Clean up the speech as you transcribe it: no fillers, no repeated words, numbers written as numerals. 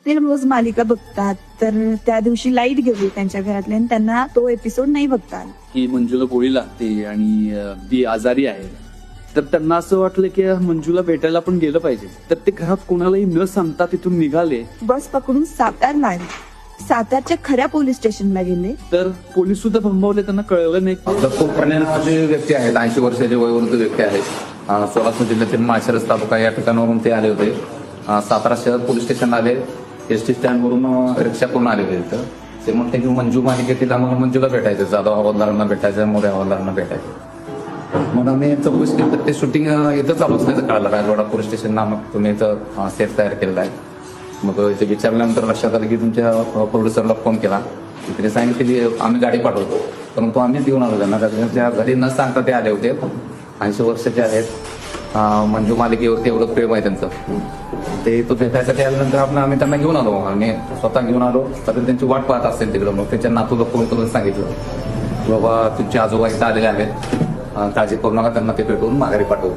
ते रोज मालिका बघतात, तर त्या दिवशी लाईट गेली त्यांच्या घरातले आणि त्यांना तो एपिसोड नाही बघता आला. की मंजूला गोळी लागते आणि ती आजारी आहे, तर त्यांना असं वाटलं की मंजूला भेटायला पण गेलं पाहिजे. तर ते घरात कोणालाही न सांगता तिथून निघाले. बस पकडून सातारला आले. सातारच्या खऱ्या पोलीस स्टेशनला गेले. तर पोलीस सुद्धा भांबवले, त्यांना कळलं नाही. दत्तू पाणे नावाचे व्यक्ती आहेत, 80 वर्षाचे वयोवृद्ध व्यक्ती आहेत. सोलापूर जिल्ह्यातील माळशिरस तालुका या ठिकाणावरून ते आले होते. सातारा शहर पोलीस स्टेशन आले, एसटी स्टँडवरून रिक्षा करून आले होते. इथं ते म्हणते की मंजू मालिकेतील आम्हाला मंजूला भेटायचं, जाधव हवालदारांना भेटायचं, मोरे हवालदारांना भेटायचं. म्हणून आम्ही चौकशी केली तर ते शूटिंग इथं चालू असल्याचं कळालं. राजवाडा पोलीस स्टेशन नामक तुम्ही इथं सेट तयार केलेला आहे. मग इथे विचारल्यानंतर लक्षात आलं की तुमच्या प्रोड्युसरला फोन केला. तिने सांगितलं की आम्ही गाडी पाठवतो, परंतु आम्ही देऊन आलो त्यांना. त्या घरी न सांगता ते आले होते. 80 वर्षाचे आहेत. मंजू मालिकेवरती एवढं प्रेम आहे त्यांचं. ते तो भेटायसाठी आल्यानंतर आम्ही त्यांना घेऊन आलो आणि स्वतः घेऊन आलो. तर त्यांची वाट पाहत असेल तिकडं. मग त्यांच्या नातूला फोन करून सांगितलं बाबा तुमचे आजोबा इथं आलेले आहेत, काळजी करू नका, त्यांना ते भेटून माघारी पाठवू.